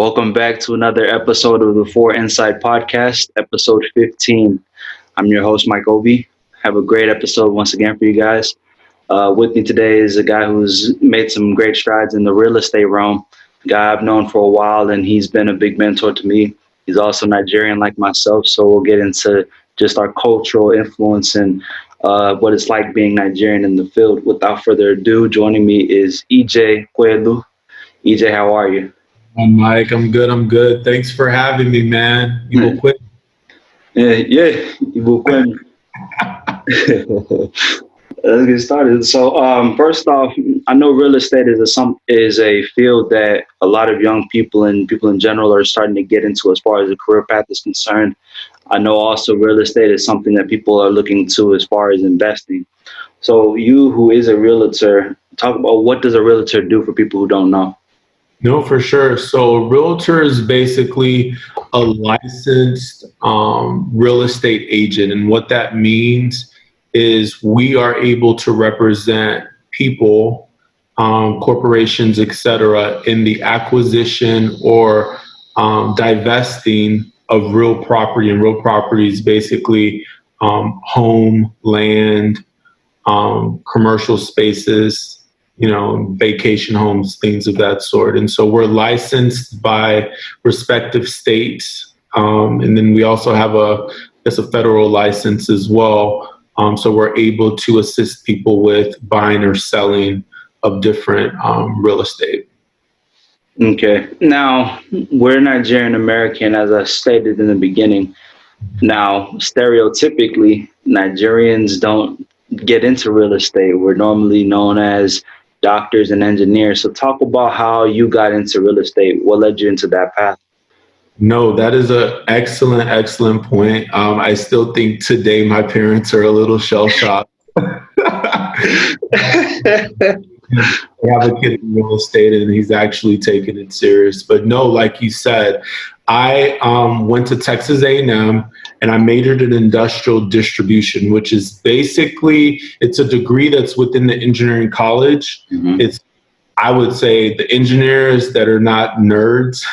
Welcome back to another episode of the Four Inside Podcast, episode 15. I'm your host, Mike Obi. Have a great episode once again for you guys. With me today is a guy who's made some great strides in the real estate realm, a guy I've known for a while, and he's been a big mentor to me. He's also Nigerian like myself, so we'll get into just our cultural influence and what it's like being Nigerian in the field. Without further ado, joining me is EJ Kwelu. EJ, how are you? I'm Mike. I'm good. I'm good. Thanks for having me, man. You will quit. Yeah, you will quit. Let's get started. So, first off, I know real estate is a field that a lot of young people and people in general are starting to get into as far as the career path is concerned. I know also real estate is something that people are looking to as far as investing. So, you who is a realtor, talk about what does a realtor do for people who don't know. No, for sure. So a realtor is basically a licensed real estate agent. And what that means is we are able to represent people, corporations, et cetera, in the acquisition or divesting of real property. And real property is basically home, land, commercial spaces, vacation homes, things of that sort. And so we're licensed by respective states. And then we also have a federal license as well. So we're able to assist people with buying or selling of different real estate. Okay. Now, we're Nigerian American, as I stated in the beginning. Now, stereotypically, Nigerians don't get into real estate. We're normally known as doctors and engineers. So talk about how you got into real estate. What led you into that path? No, that is an excellent point. I still think today my parents are a little shell shocked. We have a kid in real estate and he's actually taking it serious. But no, like you said, I went to Texas A&M and I majored in industrial distribution, which is basically, it's a degree that's within the engineering college. Mm-hmm. I would say the engineers that are not nerds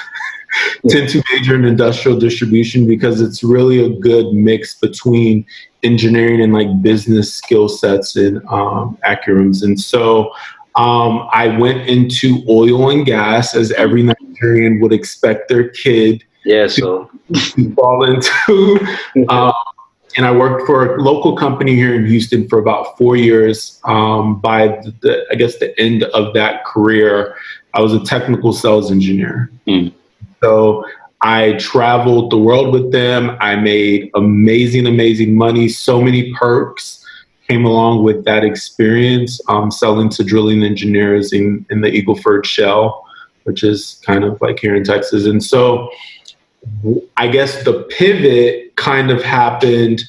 tend to major in industrial distribution because it's really a good mix between engineering and like business skill sets and accurums. And so I went into oil and gas, as every Nigerian would expect their kid to fall into. And I worked for a local company here in Houston for about 4 years. By the end of that career, I was a technical sales engineer. Mm. So I traveled the world with them. I made amazing money. So many perks came along with that experience, selling to drilling engineers in the Eagle Ford Shale, which is kind of like here in Texas. And so I guess the pivot kind of happened.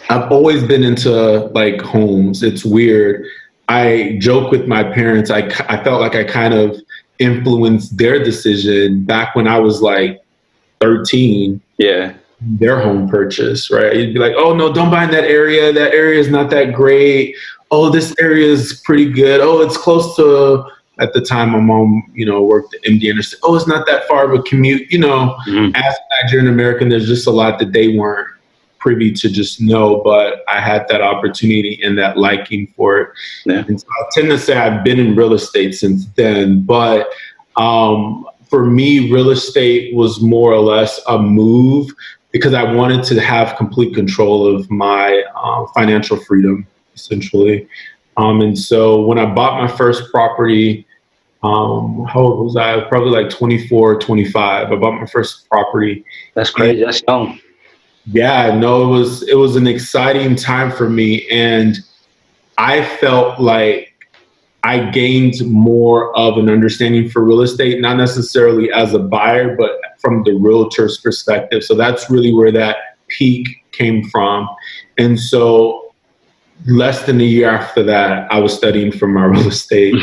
I've always been into like homes. It's weird. I joke with my parents. I felt like I kind of influenced their decision back when I was like 13. Yeah. Their home purchase, right? You'd be like, oh no, don't buy in that area. That area is not that great. Oh, this area is pretty good. Oh, it's close to, at the time my mom, worked at MD Anderson. Oh, it's not that far of a commute. Mm-hmm. As a Nigerian American, there's just a lot that they weren't privy to just know, but I had that opportunity and that liking for it. Yeah. And so I tend to say I've been in real estate since then, but for me, real estate was more or less a move because I wanted to have complete control of my financial freedom, essentially. And so when I bought my first property, how old was I? Probably like 24, 25. I bought my first property. That's crazy. That's young. Yeah, no, it was an exciting time for me. And I felt like I gained more of an understanding for real estate, not necessarily as a buyer, but from the realtor's perspective. So that's really where that peak came from. And so less than a year after that, I was studying for my real estate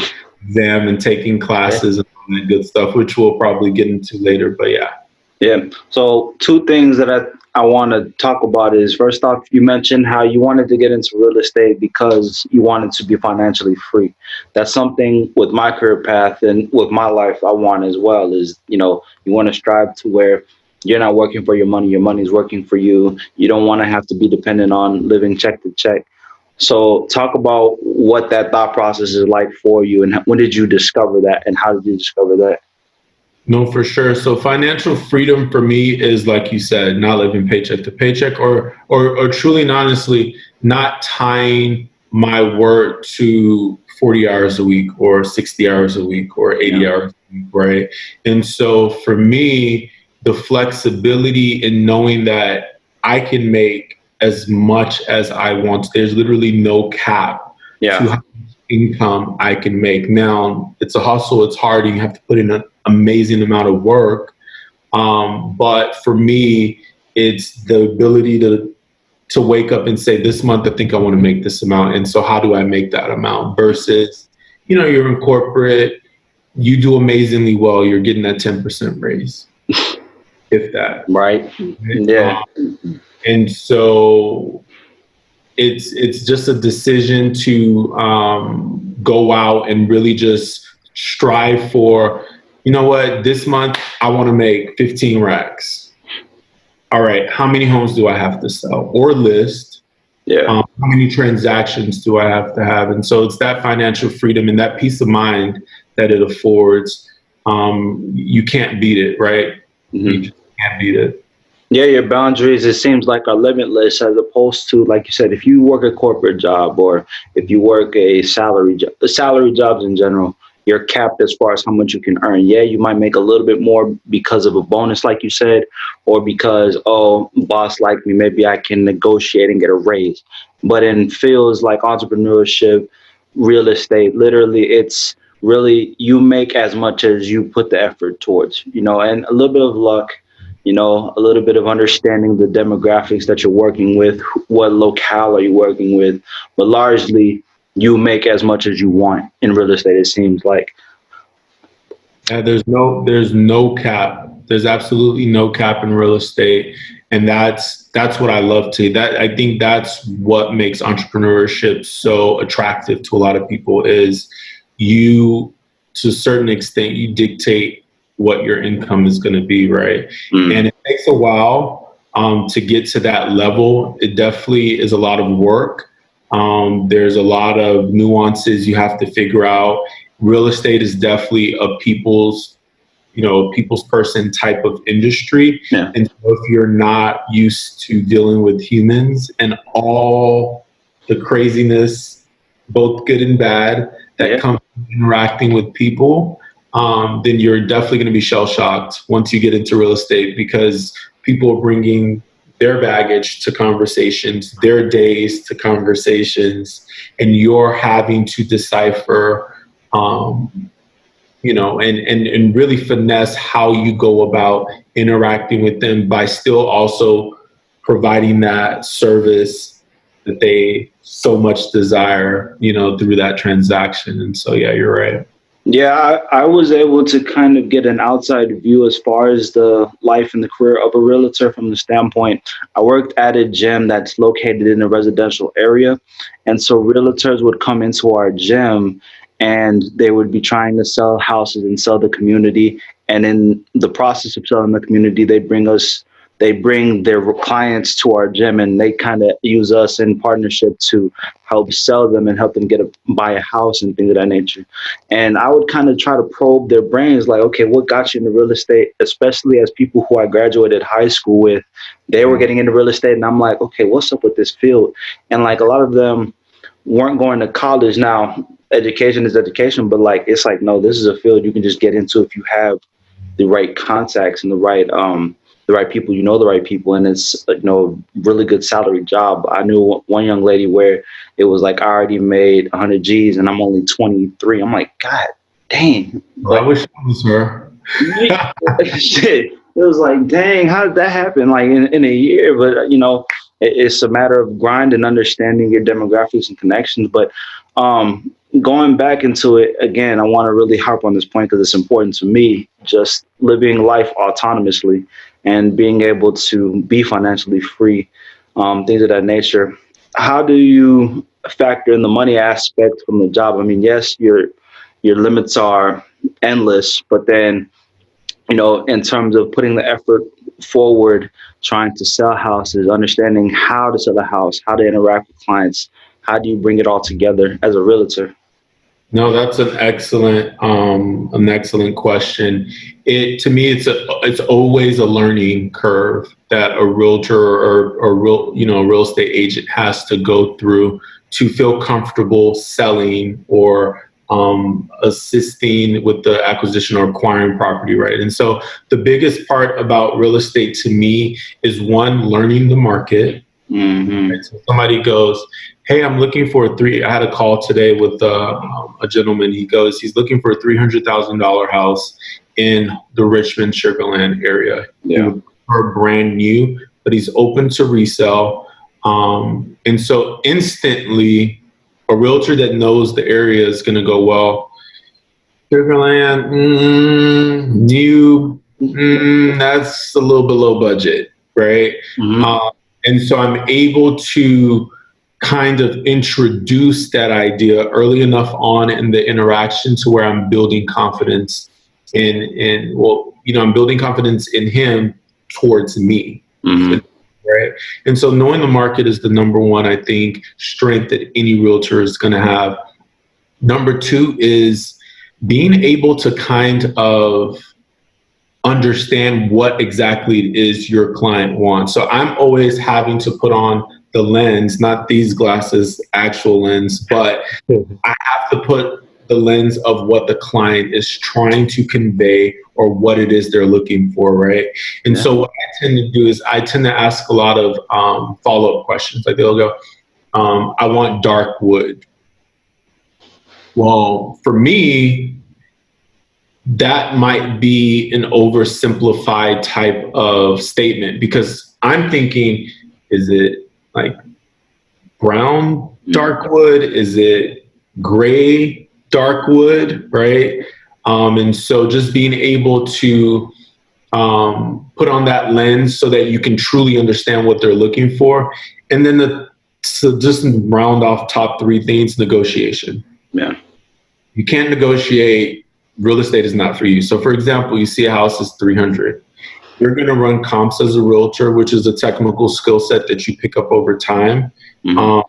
exam and taking classes and all that good stuff, which we'll probably get into later. But yeah. Yeah. So two things that I want to talk about is, first off, you mentioned how you wanted to get into real estate because you wanted to be financially free. That's something with my career path and with my life I want as well. Is, you want to strive to where you're not working for your money's working for you. You don't want to have to be dependent on living check to check. So talk about what that thought process is like for you, and when did you discover that, and how did you discover that? No, for sure. So financial freedom for me is, like you said, not living paycheck to paycheck, or truly and honestly, not tying my work to 40 hours a week or 60 hours a week or Yeah. 80 hours a week, right? And so for me, the flexibility in knowing that I can make as much as I want. There's literally no cap to Yeah. how much income I can make. Now, it's a hustle, it's hard, you have to put in an amazing amount of work. But for me, it's the ability to wake up and say, this month I think I want to make this amount. And so how do I make that amount? Versus, you're in corporate, you do amazingly well, you're getting that 10% raise, if that. Right. Right? Yeah. And so it's just a decision to go out and really just strive for, what, this month I want to make 15 racks. All right, how many homes do I have to sell or list? Yeah. How many transactions do I have to have? And so it's that financial freedom and that peace of mind that it affords. You can't beat it, right? You Hmm. just can't beat it. Yeah, your boundaries, it seems like, are limitless, as opposed to, like you said, if you work a corporate job, or if you work a salary job, salary jobs in general, you're capped as far as how much you can earn. Yeah, you might make a little bit more because of a bonus, like you said, or because, oh, boss like me, maybe I can negotiate and get a raise. But in fields like entrepreneurship, real estate, literally, it's really, you make as much as you put the effort towards, and a little bit of luck, a little bit of understanding the demographics that you're working with, what locale are you working with, but largely you make as much as you want in real estate, it seems like. Yeah, there's no cap. There's absolutely no cap in real estate, and that's what I love to. That I think that's what makes entrepreneurship so attractive to a lot of people is you, to a certain extent, you dictate what your income is going to be, right? Mm. And it takes a while to get to that level. It definitely is a lot of work. There's a lot of nuances you have to figure out. Real estate is definitely a people's person type of industry. Yeah. And so if you're not used to dealing with humans and all the craziness, both good and bad, that Yeah. comes from interacting with people, then you're definitely going to be shell shocked once you get into real estate, because people are bringing their baggage to conversations, their days to conversations, and you're having to decipher, and really finesse how you go about interacting with them by still also providing that service that they so much desire, through that transaction. And so, yeah, you're right. Yeah, I was able to kind of get an outside view as far as the life and the career of a realtor, from the standpoint, I worked at a gym that's located in a residential area. And so realtors would come into our gym and they would be trying to sell houses and sell the community. And in the process of selling the community, they bring their clients to our gym, and they kind of use us in partnership to help sell them and help them buy a house and things of that nature. And I would kind of try to probe their brains, like, okay, what got you into real estate? Especially as people who I graduated high school with, they were getting into real estate. And I'm like, okay, what's up with this field? And like a lot of them weren't going to college. Now, education is education, but like, it's like, no, this is a field you can just get into if you have the right contacts and the right people, the right people, and it's really good salary job. I knew one young lady where it was like, I already made 100 G's and I'm only 23. I'm like, God dang. Well, I But wish I was her. shit, it was like, dang, how did that happen? Like in a year. But it's a matter of grind and understanding your demographics and connections. But going back into it again, I want to really harp on this point because it's important to me. Just living life autonomously and being able to be financially free, things of that nature. How do you factor in the money aspect from the job? I mean, yes, your limits are endless, but then in terms of putting the effort forward, trying to sell houses, understanding how to sell a house, how to interact with clients, how do you bring it all together as a realtor? No, that's an excellent question. It to me, it's always a learning curve that a realtor or a real estate agent has to go through to feel comfortable selling or assisting with the acquisition or acquiring property, right? And so the biggest part about real estate to me is one, learning the market. Mm-hmm. Right? So somebody goes, "Hey, I'm looking for a three." I had a call today with a gentleman. He goes, he's looking for a $300,000 house in the Richmond Sugarland area. He Yeah. would prefer brand new, but he's open to resell. And so instantly, a realtor that knows the area is going to go, well, Sugarland, new, that's a little below budget, right? Mm-hmm. Um, and so I'm able to kind of introduce that idea early enough on in the interaction to where I'm building confidence I'm building confidence in him towards me. Mm-hmm. Right. And so knowing the market is the number one, I think, strength that any realtor is going to have. Number two is being able to kind of understand what exactly it is your client wants. So I'm always having to put on the lens, not these glasses, actual lens, but I have to put the lens of what the client is trying to convey or what it is they're looking for, right? And Yeah. so what I tend to do is I tend to ask a lot of follow-up questions. Like they'll go, I want dark wood. Well, for me, that might be an oversimplified type of statement because I'm thinking, is it like brown Mm-hmm. dark wood? Is it gray dark wood? Right. And so just being able to put on that lens so that you can truly understand what they're looking for. And then so just round off top three things, negotiation. Yeah. You can't negotiate. Real estate is not for you. So for example, you see a house is 300. You're going to run comps as a realtor, which is a technical skill set that you pick up over time. Mm-hmm. Um,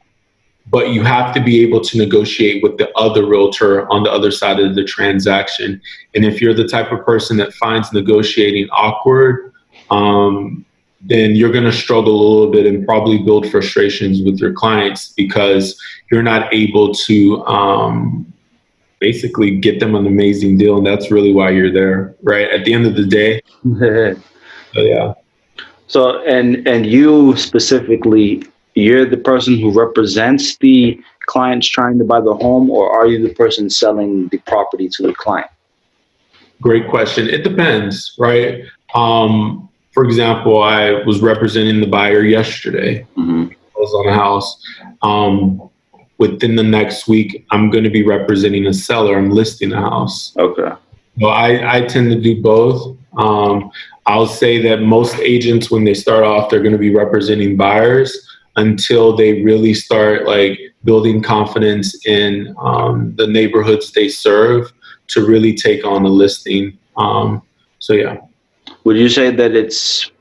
but you have to be able to negotiate with the other realtor on the other side of the transaction. And if you're the type of person that finds negotiating awkward, then you're going to struggle a little bit and probably build frustrations with your clients because you're not able to basically get them an amazing deal. And that's really why you're there, right? At the end of the day. So, yeah. So, and you specifically, you're the person who represents the clients trying to buy the home, or are you the person selling the property to the client? Great question. It depends, right? For example, I was representing the buyer yesterday. Mm-hmm. I was on a house. Within the next week, I'm going to be representing a seller. I'm listing a house. Okay. So I tend to do both. I'll say that most agents, when they start off, they're going to be representing buyers until they really start like building confidence in the neighborhoods they serve to really take on a listing. So yeah, Would you say that it's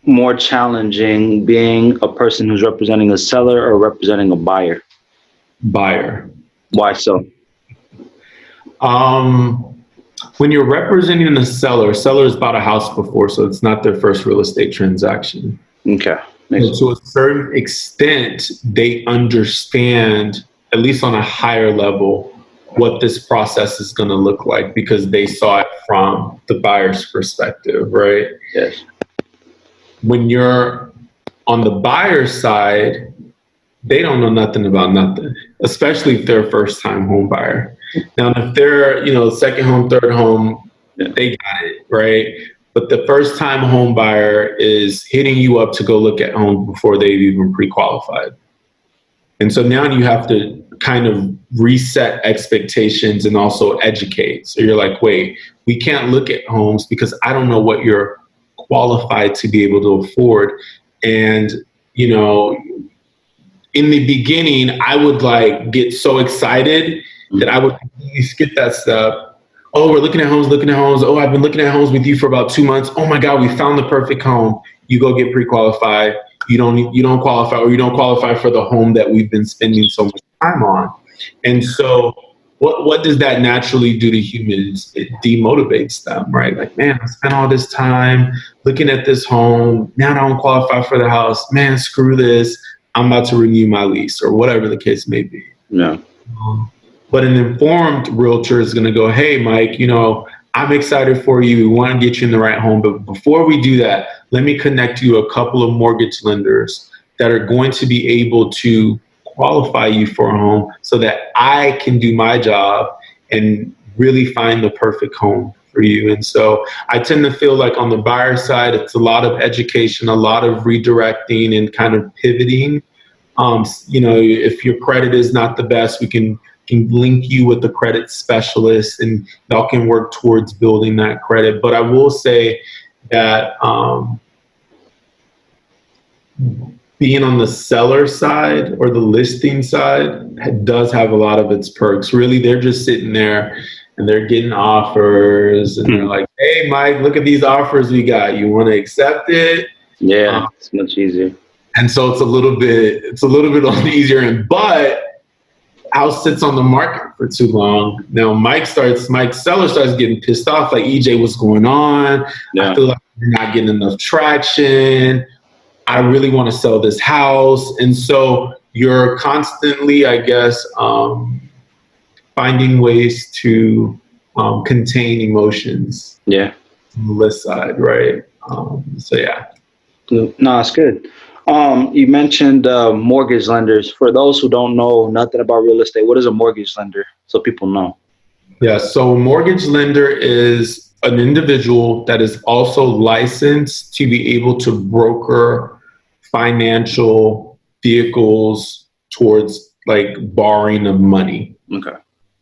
more challenging being a person who's representing a seller or representing a buyer? buyer. Why so? Um, when you're representing a seller's bought a house before, so it's not their first real estate transaction. Okay. Makes And sense. to a certain extent, they understand, at least on a higher level, what this process is going to look like because they saw it from the buyer's perspective, right? Yes. When you're on the buyer's side, they don't know nothing about nothing, especially if they're a first time home buyer. Now, if they're, second home, third home, Yeah. they got it, right? But the first time home buyer is hitting you up to go look at homes before they've even pre qualified. And so now you have to kind of reset expectations and also educate. So you're like, wait, we can't look at homes because I don't know what you're qualified to be able to afford. And, you know, in the beginning, I would like get so excited that I would completely skip that step. Oh, we're looking at homes, looking at homes. Oh, I've been looking at homes with you for about 2 months. Oh my God, we found the perfect home. You go get pre-qualified. You don't qualify, or you don't qualify for the home that we've been spending so much time on. And so what does that naturally do to humans? It demotivates them, right? Like, man, I spent all this time looking at this home. Now I don't qualify for the house. Man, screw this. I'm about to renew my lease, or whatever the case may be. Yeah. But an informed realtor is going to go, hey, Mike, I'm excited for you. We want to get you in the right home. But before we do that, let me connect you a couple of mortgage lenders that are going to be able to qualify you for a home so that I can do my job and really find the perfect home for you. And so I tend to feel like on the buyer side, it's a lot of education, a lot of redirecting and kind of pivoting. If your credit is not the best, we can link you with the credit specialist and y'all can work towards building that credit. But I will say that being on the seller side or the listing side does have a lot of its perks. Really, they're just sitting there and they're getting offers and they're like, hey, Mike, look at these offers we got. You want to accept it? Yeah, it's much easier. And so it's a little bit on the easier end, but house sits on the market for too long. Now Mike seller starts getting pissed off, like, EJ, what's going on? Yeah. I feel like we're not getting enough traction. I really want to sell this house. And so you're constantly, I guess, finding ways to contain emotions. Yeah. On the list side, right? So yeah. No, it's good. You mentioned mortgage lenders. For those who don't know nothing about real estate, what is a mortgage lender? So people know. Yeah, so a mortgage lender is an individual that is also licensed to be able to broker financial vehicles towards like borrowing of money. Okay.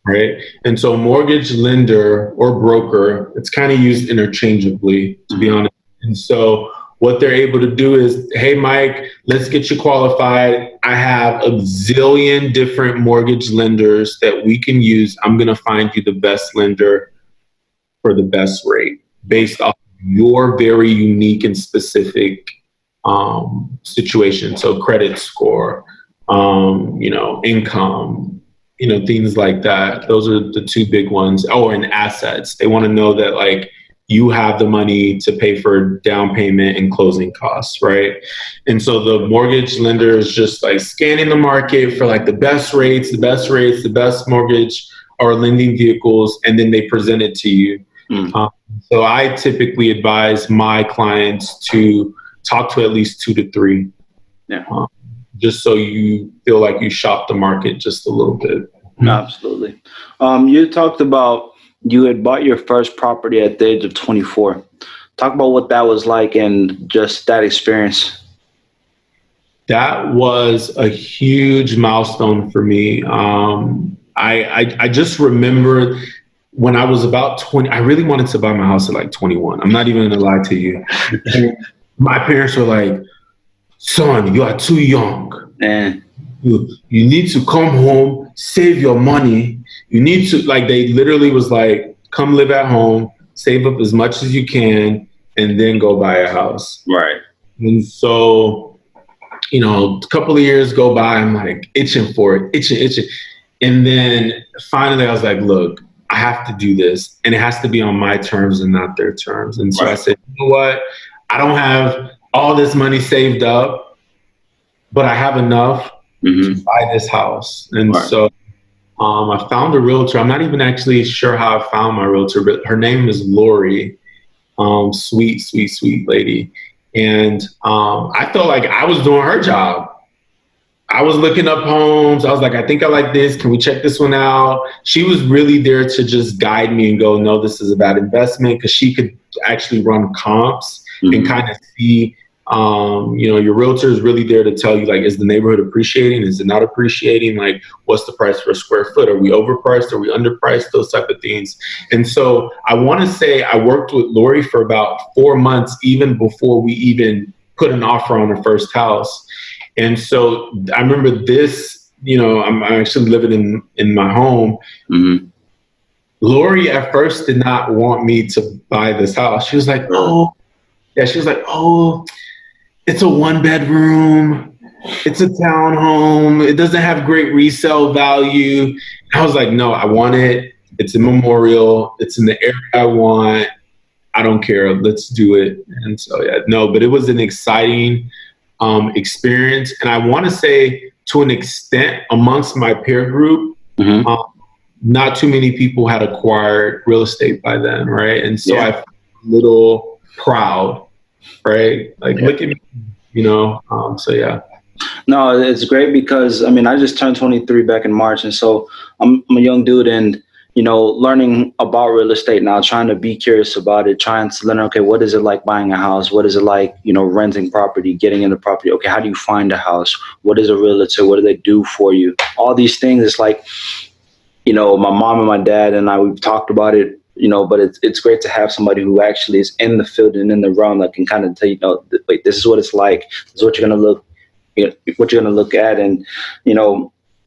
Right. And so mortgage lender or broker, it's kind of used interchangeably, to be honest. And so what they're able to do is, hey, Mike, let's get you qualified. I have a zillion different mortgage lenders that we can use. I'm going to find you the best lender for the best rate based off your very unique and specific situation. So credit score, income, things like that. Those are the two big ones. Oh, and assets. They want to know that like you have the money to pay for down payment and closing costs, right? And so the mortgage lender is just like scanning the market for like the best rates, the best mortgage or lending vehicles, and then they present it to you. So I typically advise my clients to talk to at least 2 to 3. Yeah. Just so you feel like you shop the market just a little bit. Absolutely. You talked about you had bought your first property at the age of 24. Talk about what that was like and just that experience. That was a huge milestone for me. I just remember when I was about 20, I really wanted to buy my house at like 21. I'm not even gonna lie to you. My parents were like, son, you are too young. And You need to come home, save your money. You need to, like, they literally was like, come live at home, save up as much as you can, and then go buy a house. right. And so, a couple of years go by, I'm like itching for it, itching. And then finally I was like, look, I have to do this, and it has to be on my terms and not their terms. And so I said, you know what? I don't have all this money saved up, but I have enough to buy this house. And so I found a realtor. I'm not even actually sure how I found my realtor, but her name is Lori. Sweet lady. And I felt like I was doing her job. I was looking up homes. I was like, I think I like this. Can we check this one out? She was really there to just guide me and go, no, this is a bad investment, because she could actually run comps and kind of see Your realtor is really there to tell you, like, is the neighborhood appreciating? Is it not appreciating? Like, what's the price per square foot? Are we overpriced? Are we underpriced? Those type of things. And so I want to say I worked with Lori for about 4 months, even before we even put an offer on her first house. And so I remember this, I'm actually living in my home. Mm-hmm. Lori at first did not want me to buy this house. She was like, Really? oh, it's a 1 bedroom. It's a townhome. It doesn't have great resale value. I was like, no, I want it. It's a memorial. It's in the area I want. I don't care. Let's do it. And so, yeah, no, but it was an exciting experience. And I want to say, to an extent, amongst my peer group, Mm-hmm. um, not too many people had acquired real estate by then, right? And so Yeah. I felt a little proud, right? Like, Yeah. look at me, so yeah. No, it's great because I mean I just turned 23 back in March, and so I'm a young dude, and learning about real estate now, trying to be curious about it, trying to learn. Okay, what is it like buying a house? What is it like renting property, getting into property? Okay, how do you find a house? What is a realtor? What do they do for you? All these things. It's like my mom and my dad and I, we've talked about it. But it's great to have somebody who actually is in the field and in the realm that can kind of tell wait, this is what it's like. This is what you're gonna look what you're going to look at. And,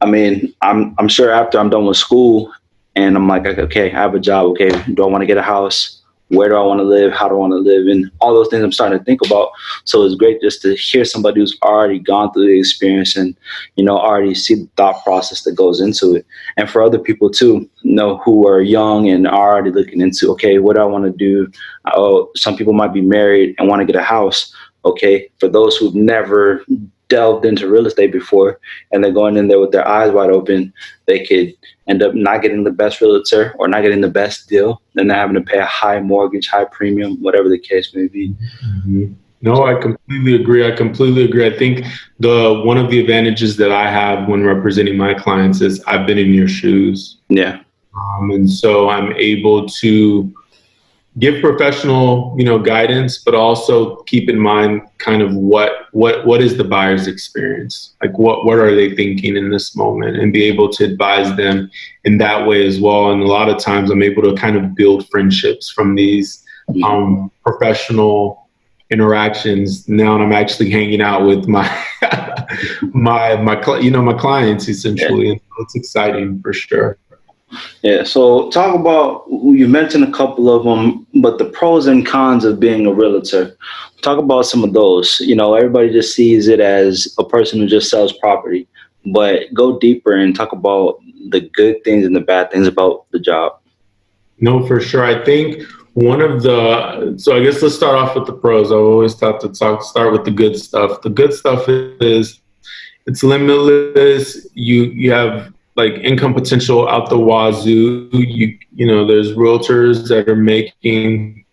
I mean, I'm sure after I'm done with school and I'm like, okay, I have a job. Okay. Do I want to get a house? Where do I want to live? How do I want to live? And all those things I'm starting to think about. So it's great just to hear somebody who's already gone through the experience and, already see the thought process that goes into it. And for other people too, who are young and are already looking into, okay, what do I want to do? Oh, some people might be married and want to get a house. Okay. For those who've never delved into real estate before and they're going in there with their eyes wide open, they could end up not getting the best realtor or not getting the best deal. Then they're having to pay a high mortgage, high premium, whatever the case may be. Mhm. No, I completely agree. I think the one of the advantages that I have when representing my clients is I've been in your shoes, Yeah. and so I'm able to give professional, guidance, but also keep in mind kind of what is the buyer's experience, like what are they thinking in this moment, and be able to advise them in that way as well. And a lot of times, I'm able to kind of build friendships from these professional interactions. Now I'm actually hanging out with my my clients Yeah. essentially, and it's exciting for sure. Yeah. So talk about, you mentioned a couple of them, but the pros and cons of being a realtor. Talk about some of those. Everybody just sees it as a person who just sells property, but go deeper and talk about the good things and the bad things about the job. No, for sure. I think so I guess let's start off with the pros. I always thought to start with the good stuff. The good stuff is it's limitless. You have like income potential out the wazoo. There's realtors that are making,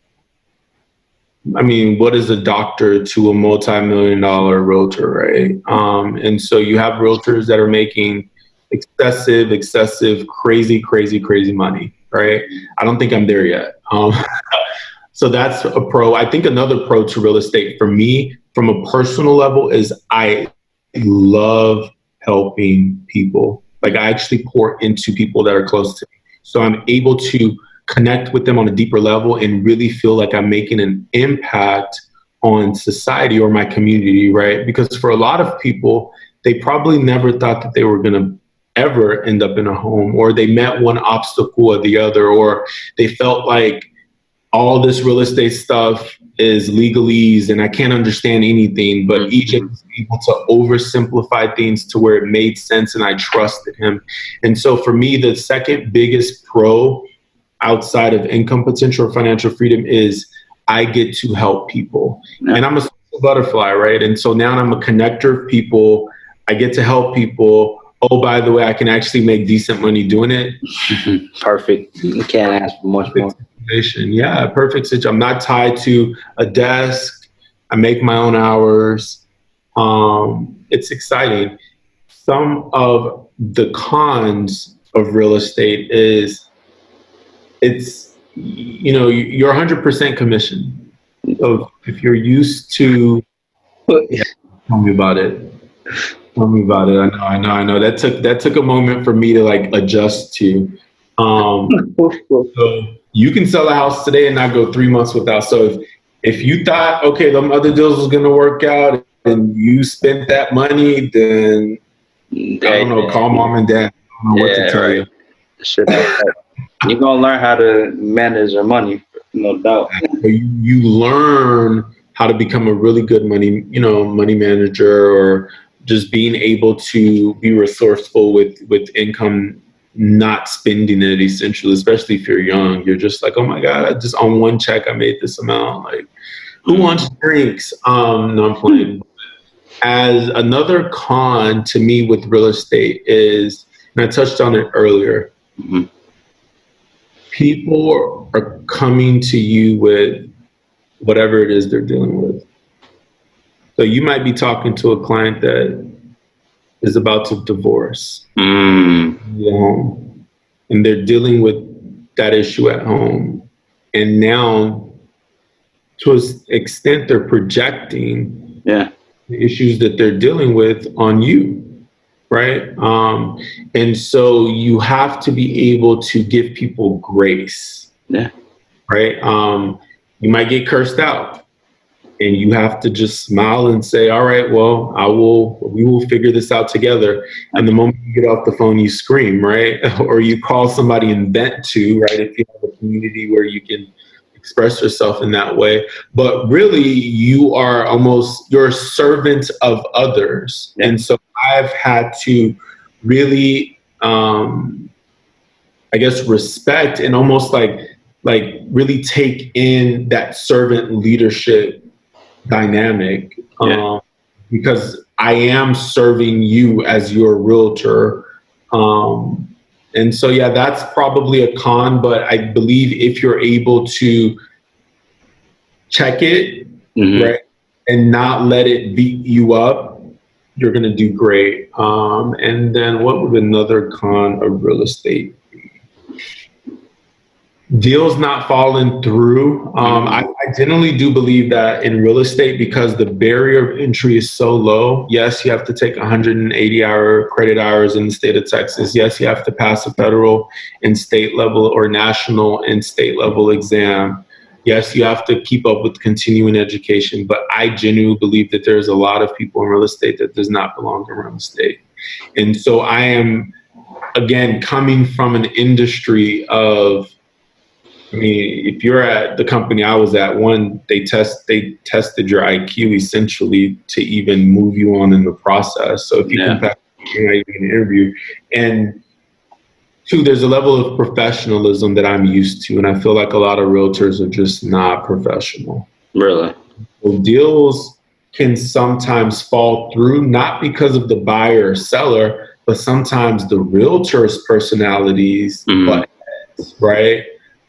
I mean, what is a doctor to a multi-million-dollar realtor, right? And so you have realtors that are making excessive, crazy money, right? I don't think I'm there yet. So that's a pro. I think another pro to real estate for me, from a personal level, is I love helping people. Like, I actually pour into people that are close to me. So I'm able to connect with them on a deeper level and really feel like I'm making an impact on society or my community, right? Because for a lot of people, they probably never thought that they were going to ever end up in a home, or they met one obstacle or the other, or they felt like all this real estate stuff is legalese and I can't understand anything. But EJ was able to oversimplify things to where it made sense and I trusted him. And so for me, the second biggest pro outside of income potential or financial freedom is I get to help people. Yeah. And I'm a social butterfly, right? And so now I'm a connector of people. I get to help people. Oh, by the way, I can actually make decent money doing it. Perfect. You can't ask for much more. Yeah, perfect situation. I'm not tied to a desk. I make my own hours. It's exciting. Some of the cons of real estate is you're 100% commission. So if you're used to Yeah, tell me about it. Tell me about it. I know. That took a moment for me to like adjust to. Um, so you can sell a house today and not go 3 months without. So if you thought, okay, them other deals was gonna work out and you spent that money, then I don't Hey, know, call mom and dad. I don't know what to yeah, tell you. right. Shit like that. You're gonna learn how to manage your money, no doubt. So you learn how to become a really good money manager, or just being able to be resourceful with income, not spending it essentially, especially if you're young. You're just like, oh my God, I just on one check I made this amount. Like, who Mm. wants drinks? No, I'm playing. As another con to me with real estate is, and I touched on it earlier, Mhm. people are coming to you with whatever it is they're dealing with. So you might be talking to a client that is about to divorce, Mm. home, and they're dealing with that issue at home. And now, to an extent, they're projecting Yeah, the issues that they're dealing with on you, right? And so you have to be able to give people grace, yeah, right? You might get cursed out, and you have to just smile and say, all right, well, we will figure this out together. And the moment you get off the phone, you scream, right? Or you call somebody and vent to, right? If you have a community where you can express yourself in that way. But really, you're a servant of others. yeah, And so I've had to really, I guess, respect and almost like really take in that servant leadership dynamic, yeah. because I am serving you as your realtor. Um, and so, yeah, that's probably a con, but I believe if you're able to check it, Hmm. right, and not let it beat you up, you're going to do great. And then what would another con of real estate? Deals not falling through. Hmm. I generally do believe that in real estate, because the barrier of entry is so low. Yes, you have to take 180-hour credit hours in the state of Texas. Yes, you have to pass a federal and state level, or national and state level exam. Yes, you have to keep up with continuing education. But I genuinely believe that there's a lot of people in real estate that does not belong in real estate. And so I am, again, coming from an industry of, I mean, if you're at the company I was at, one, they tested your IQ essentially to even move you on in the process. So if you can Yeah, pass, you're not even an interview. And two, there's a level of professionalism that I'm used to, and I feel like a lot of realtors are just not professional. really. So deals can sometimes fall through, not because of the buyer or seller, but sometimes the realtor's personalities, Hmm. but right?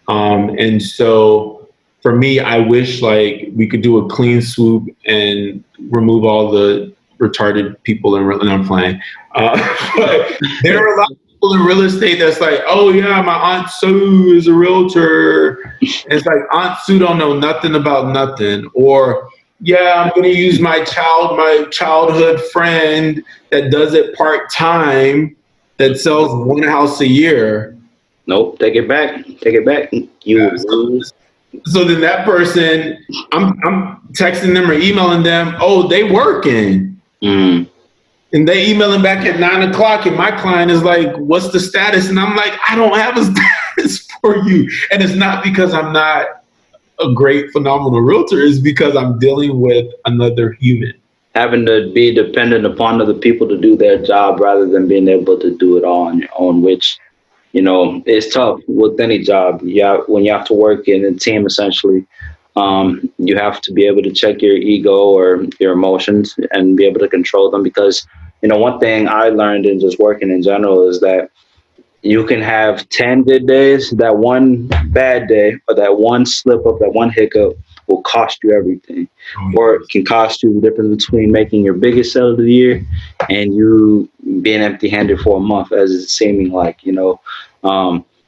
And so for me, I wish like we could do a clean swoop and remove all the retarded people in real. And I'm playing. But there are a lot of people in real estate that's like, oh yeah, my aunt Sue is a realtor. And it's like Aunt Sue don't know nothing about nothing. Or yeah, I'm going to use my childhood friend that does it part time, that sells one house a year. Nope, take it back. Take it back. You lose. So then that person, I'm texting them or emailing them, oh, they working. Mm. And they emailing back at 9 o'clock, and my client is like, what's the status? And I'm like, I don't have a status for you. And it's not because I'm not a great, phenomenal realtor, it's because I'm dealing with another human. Having to be dependent upon other people to do their job rather than being able to do it all on your own, which it's tough with any job. Yeah, when you have to work in a team, essentially, you have to be able to check your ego or your emotions and be able to control them. Because one thing I learned in just working in general is that you can have 10 good days. That one bad day or that one slip up, that one hiccup will cost you everything. Oh, Or it can cost you the difference between making your biggest sale of the year and you being empty handed for a month, as it's seeming like.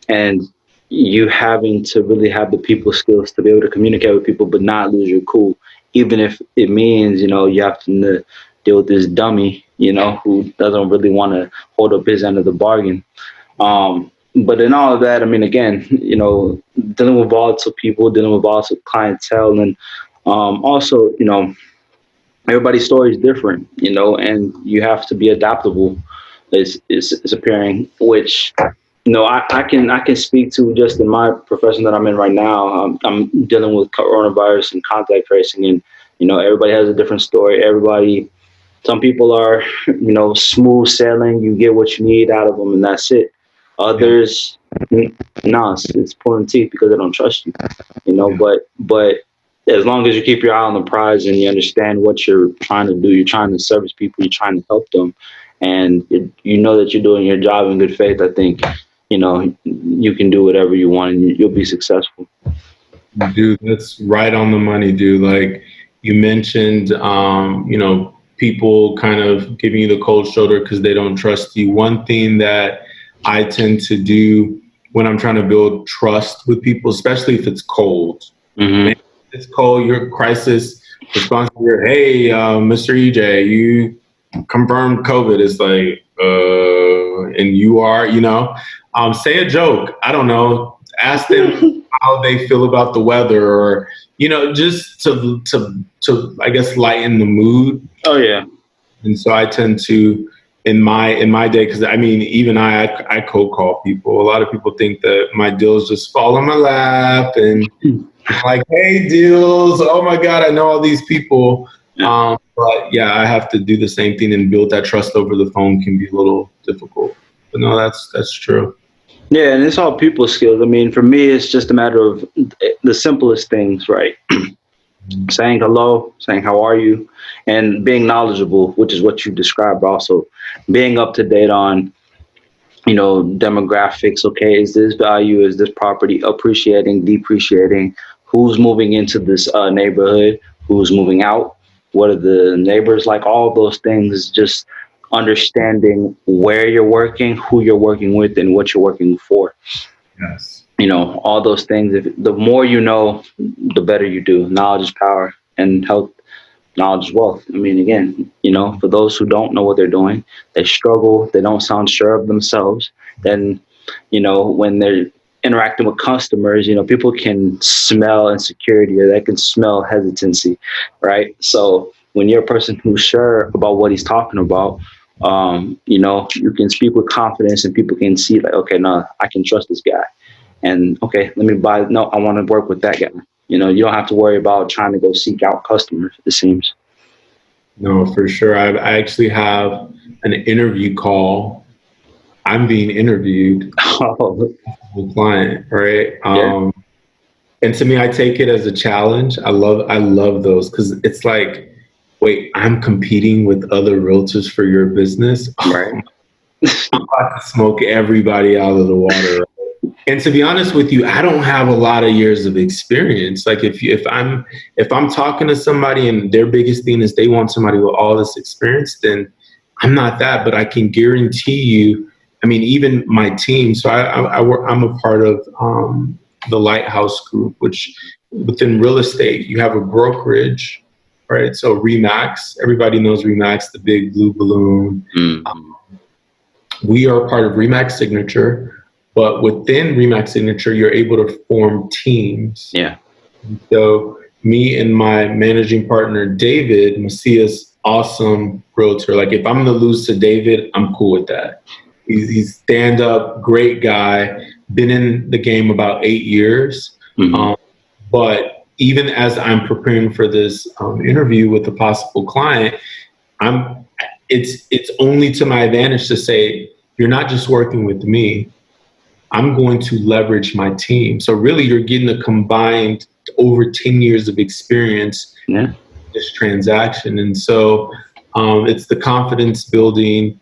And you having to really have the people skills to be able to communicate with people but not lose your cool, even if it means, you have to deal with this dummy, who doesn't really want to hold up his end of the bargain. But in all of that, I mean, again, dealing with volatile people, dealing with volatile clientele, and also, everybody's story is different, and you have to be adaptable. Is appearing, which I can speak to just in my profession that I'm in right now. I'm dealing with coronavirus and contact tracing, and everybody has a different story. Everybody, some people are, smooth sailing. You get what you need out of them, and that's it. Yeah. Others, no, it's pulling teeth because they don't trust you. Yeah. But as long as you keep your eye on the prize and you understand what you're trying to do, you're trying to service people, you're trying to help them, and you know that you're doing your job in good faith. I think you can do whatever you want, and you'll be successful. Dude, that's right on the money, dude. Like you mentioned, people kind of giving you the cold shoulder because they don't trust you. One thing that I tend to do when I'm trying to build trust with people, especially if it's cold, man, Hmm. it's cold, your crisis response, here, hey, Mr. EJ, you confirmed COVID. It's like, and you are, say a joke. I don't know. Ask them how they feel about the weather, or just to I guess lighten the mood. Oh yeah. And so I tend to in my day, because I mean, even I cold call people. A lot of people think that my deals just fall in my lap, and I'm like, hey, deals. Oh my God, I know all these people. Yeah. But yeah, I have to do the same thing, and build that trust over the phone can be a little difficult. But no, that's true. Yeah, and it's all people skills. I mean, for me, it's just a matter of the simplest things, right? Saying hello, saying how are you, and being knowledgeable, which is what you described. Also, being up to date on demographics. Okay, is this value, is this property appreciating, depreciating? Who's moving into this neighborhood? Who's moving out? What are the neighbors like? All those things. Just understanding where you're working, who you're working with, and what you're working for. Yes. All those things. If the more you know, the better you do. Knowledge is power, and health, knowledge is wealth. I mean, again, for those who don't know what they're doing, they struggle, they don't sound sure of themselves. Then, when they're interacting with customers, people can smell insecurity, or they can smell hesitancy, right? So when you're a person who's sure about what he's talking about, you can speak with confidence, and people can see like, okay, no, I can trust this guy. And okay, let me buy. No, I want to work with that guy. You don't have to worry about trying to go seek out customers. It seems. No, for sure. I actually have an interview call. I'm being interviewed Oh, with a client, right? yeah, And to me, I take it as a challenge. I love those, because it's like, wait, I'm competing with other realtors for your business. right. I'm about to smoke everybody out of the water. And to be honest with you, I don't have a lot of years of experience. Like if I'm talking to somebody and their biggest thing is they want somebody with all this experience, then I'm not that. But I can guarantee you, I mean, even my team. So I work. I'm a part of the Lighthouse Group, which within real estate you have a brokerage, right? So Remax, everybody knows Remax, the big blue balloon. Mm-hmm. We are part of Remax Signature, but within Remax Signature, you're able to form teams. Yeah. So me and my managing partner, David Macias, awesome realtor. Like if I'm going to lose to David, I'm cool with that. He's stand up, great guy, been in the game about 8 years. Mm-hmm. Um, but even as I'm preparing for this interview with a possible client, I'm it's only to my advantage to say, you're not just working with me. I'm going to leverage my team. So really, you're getting a combined over 10 years of experience Yeah. in this transaction. And so it's the confidence building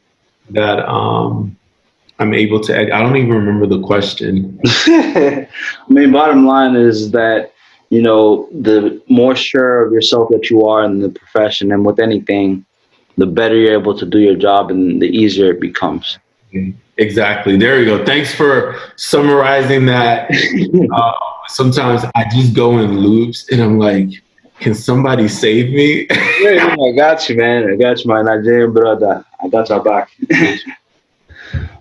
that I'm able to. I don't even remember the question. I mean, bottom line is that the more sure of yourself that you are in the profession, and with anything, the better you're able to do your job, and the easier it becomes. Exactly. There you go. Thanks for summarizing that. Uh, Sometimes I just go in loops, and I'm like, can somebody save me? Yeah, I got you, man. I got you, my Nigerian brother. I got your back.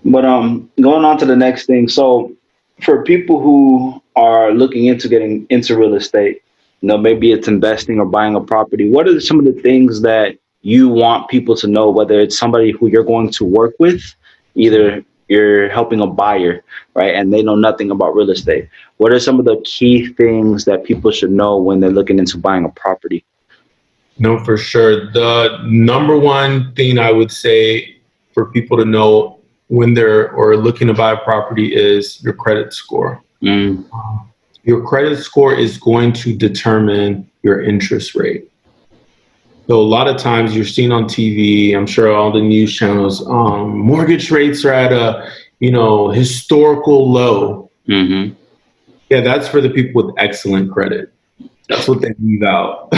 But going on to the next thing. So, for people who are looking into getting into real estate, maybe it's investing or buying a property. What are some of the things that you want people to know? Whether it's somebody who you're going to work with, either you're helping a buyer, right, and they know nothing about real estate. What are some of the key things that people should know when they're looking into buying a property? No, for sure. The number one thing I would say for people to know when they're or looking to buy a property is your credit score. Mm, Your credit score is going to determine your interest rate. So a lot of times you're seeing on TV, I'm sure all the news channels, mortgage rates are at a, historical low. mm-hmm. Yeah, that's for the people with excellent credit. That's what they leave out.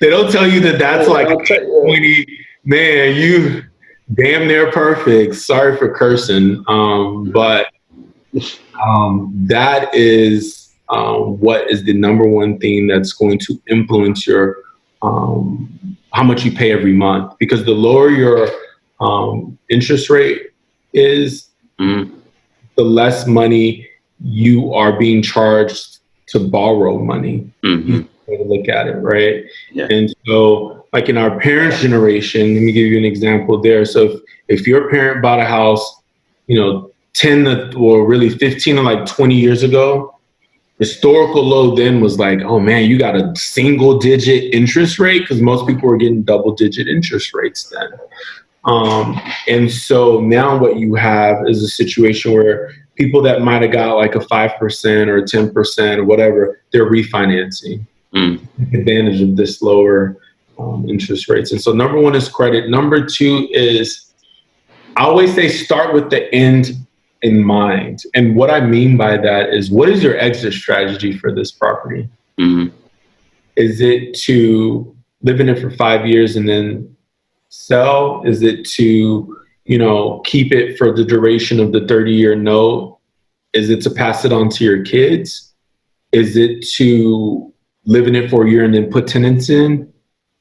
They don't tell you that that's like I'll tell you. 20, man, you damn near perfect. Sorry for cursing. But that is what is the number one thing that's going to influence your how much you pay every month. Because the lower your interest rate is, Mm, the less money you are being charged to borrow money. mm-hmm. Easy way to look at it, right? Yeah. And so, like in our parents' generation, let me give you an example there. So if your parent bought a house, 10 or really 15 or like 20 years ago, historical low then was like, oh man, you got a single digit interest rate, because most people were getting double digit interest rates then. And so now what you have is a situation where people that might have got like a 5% or a 10% or whatever, they're refinancing Mm, to take advantage of this lower interest rates. And so number one is credit. Number two is, I always say start with the end in mind. And what I mean by that is, what is your exit strategy for this property? mm, Is it to live in it for 5 years and then sell? Is it to, keep it for the duration of the 30-year note? Is it to pass it on to your kids? Is it to live in it for a year and then put tenants in?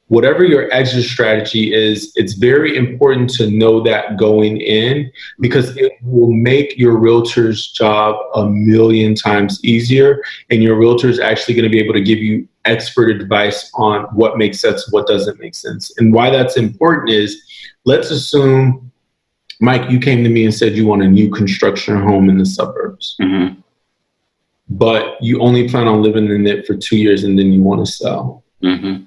Whatever your exit strategy is, it's very important to know that going in, because it will make your realtor's job a million times easier. And your realtor is actually going to be able to give you expert advice on what makes sense, what doesn't make sense. And why that's important is, let's assume, Mike, you came to me and said you want a new construction home in the suburbs, mm-hmm. but you only plan on living in it for 2 years and then you want to sell. Mm-hmm.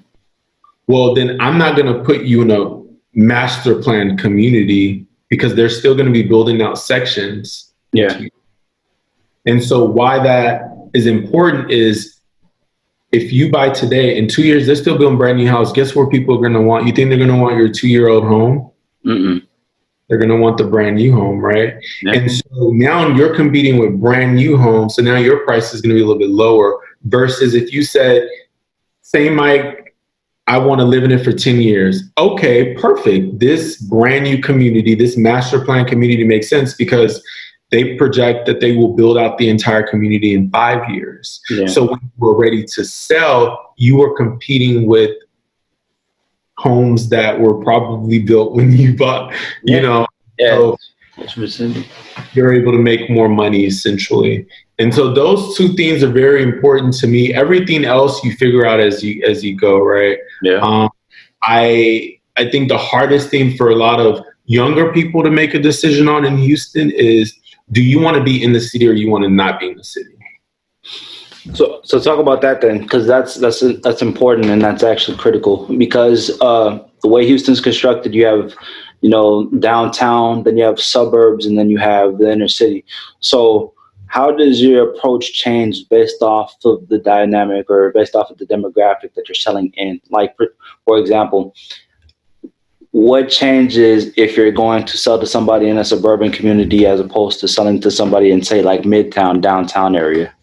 Well, then I'm not going to put you in a master plan community, because they're still going to be building out sections. Yeah. And so why that is important is, if you buy today, in 2 years, they're still building brand new house. Guess where people are going to want? You think they're going to want your 2-year-old home? Mm-mm. They're going to want the brand new home, right? Yeah. And so now you're competing with brand new homes. So now your price is going to be a little bit lower, versus if you said, say, Mike, I want to live in it for 10 years. Okay, perfect. This brand new community, this master plan community makes sense, because they project that they will build out the entire community in 5 years. Yeah. So when you were ready to sell, you were competing with homes that were probably built when you bought, Yeah. so That's you're able to make more money essentially. And so those two things are very important to me. Everything else you figure out as you go, right? Yeah. I think the hardest thing for a lot of younger people to make a decision on in Houston is, do you want to be in the city or you want to not be in the city? So talk about that then, because that's important, and that's actually critical, because the way Houston's constructed, you have downtown, then you have suburbs, and then you have the inner city. So how does your approach change based off of the dynamic or based off of the demographic that you're selling in? Like for example, what changes if you're going to sell to somebody in a suburban community as opposed to selling to somebody in, say, like midtown, downtown area?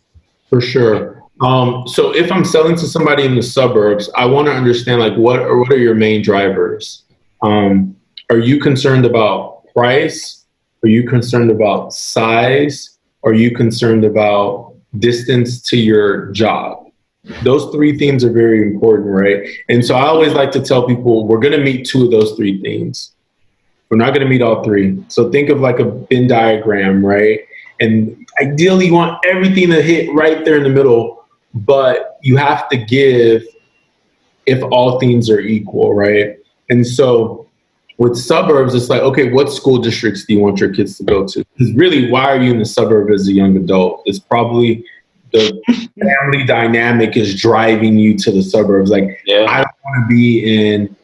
For sure. So if I'm selling to somebody in the suburbs, I want to understand, like, what are your main drivers? Are you concerned about price? Are you concerned about size? Are you concerned about distance to your job? Those three themes are very important, right? And so I always like to tell people we're going to meet two of those three themes. We're not going to meet all three. So think of like a Venn diagram, right? And ideally, you want everything to hit right there in the middle, but you have to give if all themes are equal, right? And so with suburbs, it's like, okay, what school districts do you want your kids to go to? Because really, why are you in the suburb as a young adult? It's probably the family dynamic is driving you to the suburbs. Like, Yeah. I don't want to be in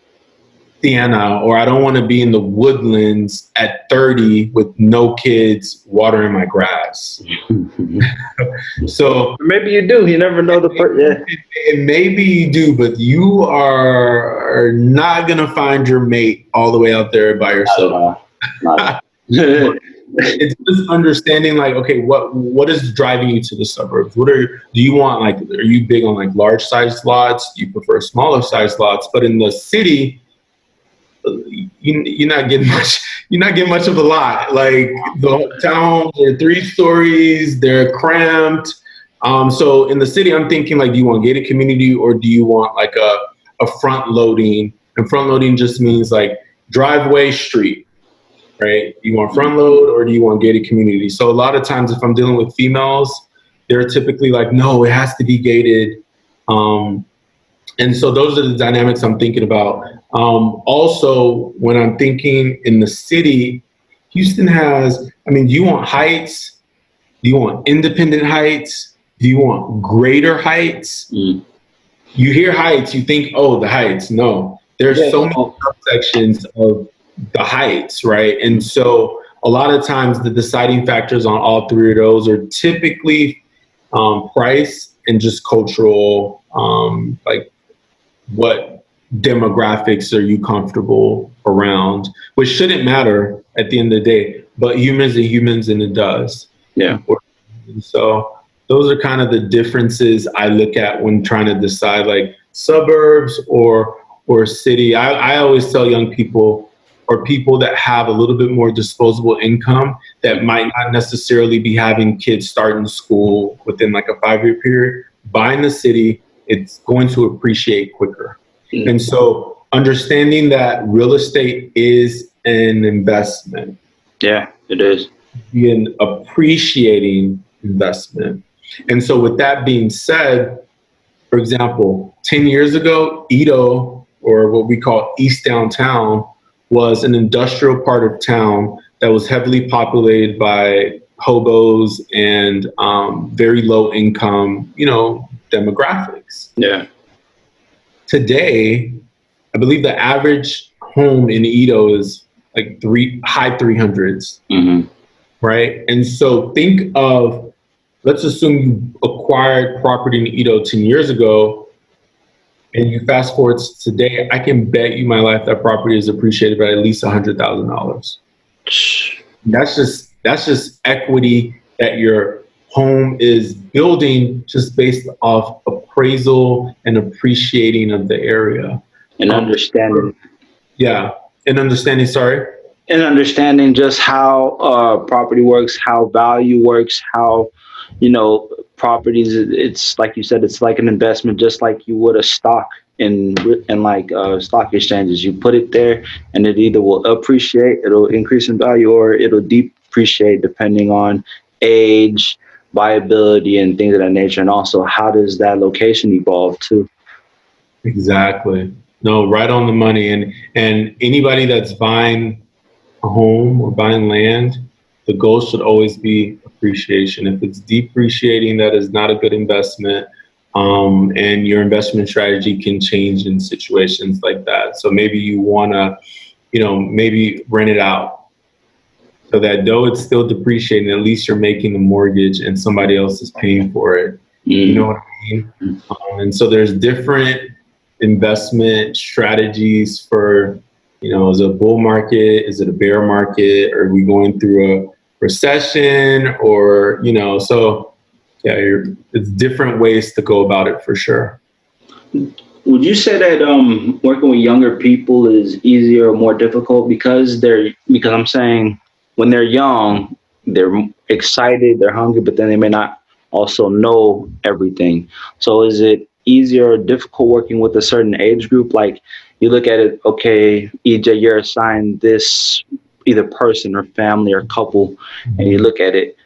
Siena, or I don't want to be in the woodlands at 30 with no kids watering my grass. So Maybe you do. You never know the yeah. and maybe you do, but you are not gonna find your mate all the way out there by yourself. Not It's just understanding, like, okay, what is driving you to the suburbs? Do you want, like, are you big on like large size lots? Do you prefer smaller size lots? But in the city, you're not getting much. You're not getting much of a lot. Like, the towns are 3 stories. They're cramped. So in the city, I'm thinking, like, do you want gated community, or do you want like a front loading? And front loading just means like driveway, street, right? You want front load, or do you want gated community? So a lot of times, if I'm dealing with females, they're typically like, no, it has to be gated. Um, and so those are the dynamics I'm thinking about. Also, when I'm thinking in the city, Houston has, I mean, do you want heights? Do you want independent heights? Do you want greater heights? Mm. You hear heights, you think, oh, the heights. No, there's so many subsections of the heights, right? And so a lot of times the deciding factors on all three of those are typically price and just cultural, like, what demographics are you comfortable around, which shouldn't matter at the end of the day, but humans are humans, and it does. Yeah. So those are kind of the differences I look at when trying to decide, like, suburbs or city. I always tell young people, or people that have a little bit more disposable income, that might not necessarily be having kids starting school within like a 5-year period, buying the city, it's going to appreciate quicker. Mm-hmm. And so understanding that real estate is an investment. Yeah, it is. Be an appreciating investment. And so with that being said, for example, 10 years ago, Edo, or what we call East Downtown, was an industrial part of town that was heavily populated by hobos and very low income, demographics. Yeah. Today, I believe the average home in Edo is like high 300s, Mm-hmm. right? And so think of, let's assume you acquired property in Edo 10 years ago, and you fast forward to today, I can bet you my life that property is appreciated by at least $100,000. That's just equity that your home is building just based off appraisal and appreciating of the area. And understanding. Yeah. And understanding, sorry? And understanding just how property works, how value works, how, properties, it's like you said, it's like an investment, just like you would a stock in like stock exchanges. You put it there and it either will appreciate, it'll increase in value, or it'll depreciate depending on age, viability, and things of that nature. And also, how does that location evolve too? Exactly. No, right on the money. And anybody that's buying a home or buying land, the goal should always be appreciation. If it's depreciating, that is not a good investment. And your investment strategy can change in situations like that. So maybe you want to, maybe rent it out, so that though it's still depreciating, at least you're making the mortgage and somebody else is paying for it. You know what I mean? And so there's different investment strategies for, is it a bull market? Is it a bear market? Are we going through a recession? Or, so yeah, it's different ways to go about it for sure. Would you say that working with younger people is easier or more difficult because I'm saying when they're young, they're excited, they're hungry, but then they may not also know everything. So is it easier or difficult working with a certain age group? Like you look at it, okay, EJ, you're assigned this either person or family or couple, and you look at it.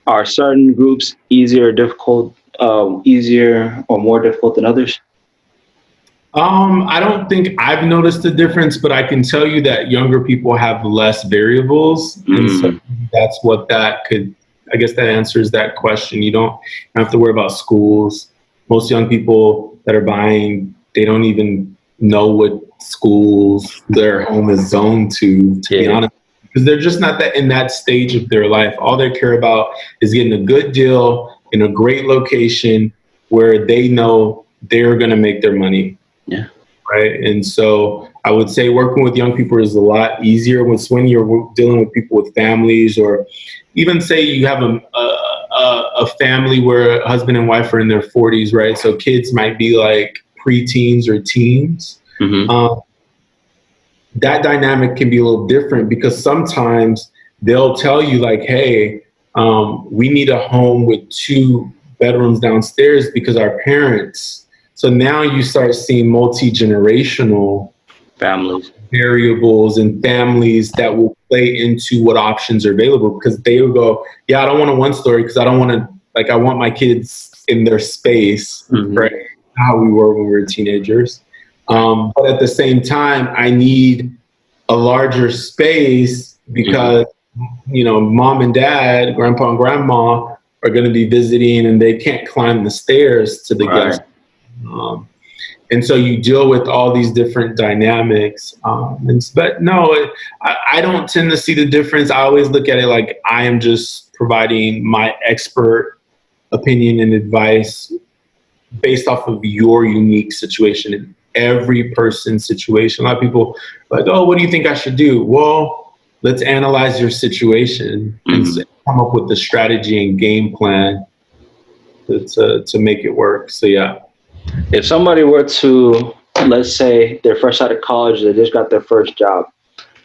Are certain groups easier or difficult, easier or more difficult than others? I don't think I've noticed a difference, but I can tell you that younger people have less variables, and so Mm, that's what that could. I guess that answers that question. You don't have to worry about schools. Most young people that are buying, they don't even know what schools their home is zoned to be yeah, honest, because they're just not that in that stage of their life. All they care about is getting a good deal in a great location where they know they're going to make their money, yeah, right? And so I would say working with young people is a lot easier when you're dealing with people with families, or even say you have a family where a husband and wife are in their 40s, right? So kids might be like preteens or teens. hmm, Um, that dynamic can be a little different because sometimes they'll tell you like, hey, we need a home with two bedrooms downstairs because our parents. So now you start seeing multi-generational families. variables and families that will play into what options are available, because they will go, yeah, I don't want a one story because I don't want to, like, I want my kids in their space, Hmm. right? How we were when we were teenagers. But at the same time, I need a larger space Hmm. because, mom and dad, grandpa and grandma are going to be visiting and they can't climb the stairs to the guest. Right. Um, and so you deal with all these different dynamics. But no, I don't tend to see the difference. I always look at it like I am just providing my expert opinion and advice based off of your unique situation and every person's situation. A lot of people are like, oh, what do you think I should do? Well, let's analyze your situation and Hmm. come up with the strategy and game plan to make it work. So yeah. If somebody were to, let's say, they're fresh out of college, they just got their first job,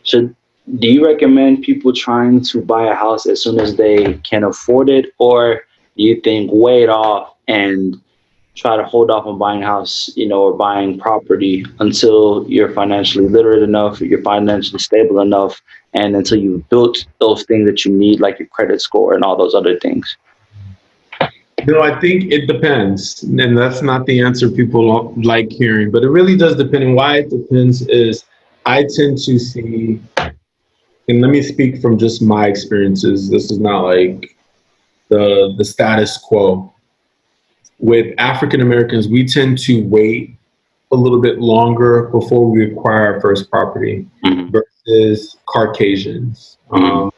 should do you recommend people trying to buy a house as soon as they can afford it, or do you think wait off and try to hold off on buying a house, or buying property until you're financially literate enough, you're financially stable enough, and until you've built those things that you need, like your credit score and all those other things? No, I think it depends. And that's not the answer people don't like hearing, but it really does depend. And why it depends is I tend to see, and let me speak from just my experiences. This is not like the status quo. With African Americans, we tend to wait a little bit longer before we acquire our first property Hmm. versus Caucasians. Hmm.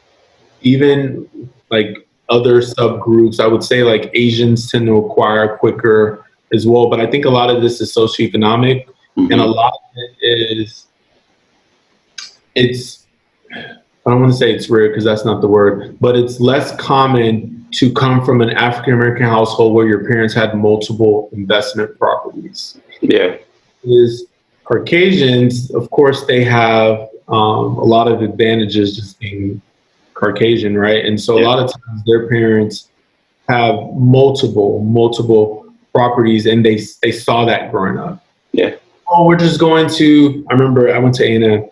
Even like other subgroups, I would say like Asians tend to acquire quicker as well. But I think a lot of this is socioeconomic, and a Hmm. lot of it is it's I don't want to say it's rare because that's not the word, but it's less common to come from an African American household where your parents had multiple investment properties. Yeah. Is Caucasians, of course, they have a lot of advantages just being Caucasian, right? And so a Yeah. lot of times their parents have multiple properties, and they saw that growing up. Yeah. Oh, we're just going to. I remember I went to A&M.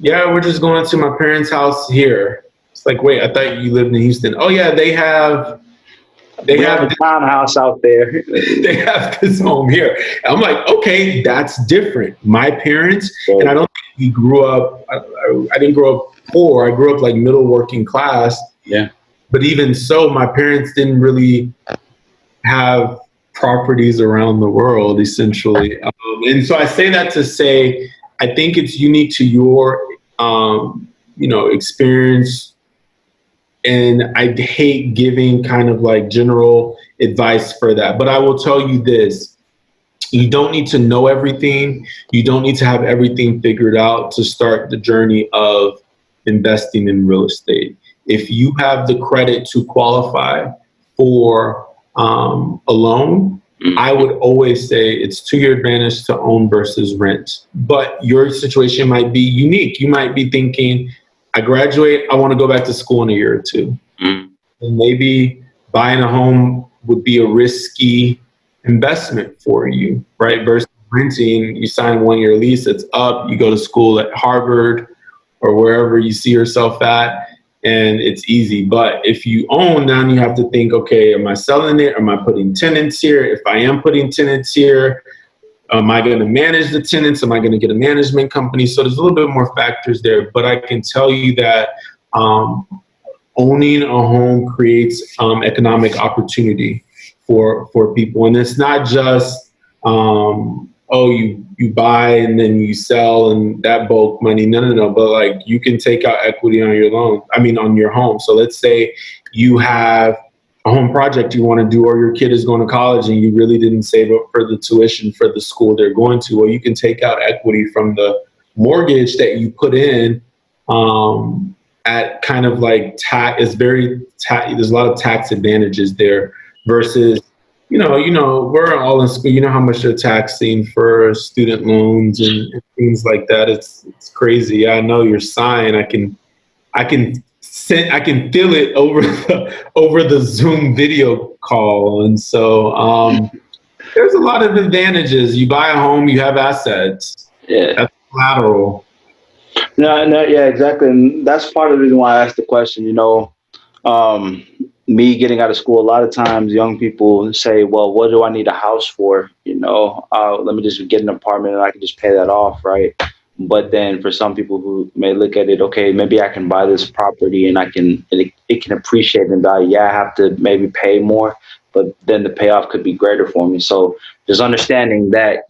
Yeah, we're just going to my parents' house here. It's like, wait, I thought you lived in Houston. Oh yeah, they We have a have townhouse out there. they have this home here. I'm like, okay, that's different. My parents, and I So, don't think we grew up. I didn't grow up poor. I grew up like middle working class. yeah. But even so, my parents didn't really have properties around the world, essentially. And so I say that to say, I think it's unique to your, experience. And I hate giving kind of like general advice for that. But I will tell you this: you don't need to know everything. You don't need to have everything figured out to start the journey of investing in real estate. If you have the credit to qualify for a loan, I Hmm. would always say it's to your advantage to own versus rent. But your situation might be unique. You might be thinking, I graduate, I want to go back to school in a year or two. Hmm. And maybe buying a home would be a risky investment for you, right? Versus renting, you sign a 1 year lease, it's up, you go to school at Harvard or wherever you see yourself at, and it's easy. But if you own, then you have to think, okay, am I selling it? Am I putting tenants here? If I am putting tenants here, am I going to manage the tenants? Am I going to get a management company? So there's a little bit more factors there. But I can tell you that um, owning a home creates economic opportunity for people, and it's not just oh, you buy and then you sell and that bulk money. No, no, no. But like, you can take out equity on your loan. I mean, on your home. So let's say you have a home project you want to do, or your kid is going to college and you really didn't save up for the tuition for the school they're going to. Well, you can take out equity from the mortgage that you put in. At kind of like tax, it's very there's a lot of tax advantages there versus, we're all in school. You know how much they're taxing for student loans and things like that. It's crazy. I know you're sighing. I can feel it over the Zoom video call, and so there's a lot of advantages. You buy a home, you have assets. Yeah. That's collateral. No, no, yeah, exactly. And that's part of the reason why I asked the question. Um, me getting out of school, a lot of times young people say, well, what do I need a house for? Let me just get an apartment and I can just pay that off, right? But then for some people who may look at it, okay, maybe I can buy this property and it can appreciate in value. Yeah, I have to maybe pay more, but then the payoff could be greater for me. So just understanding that,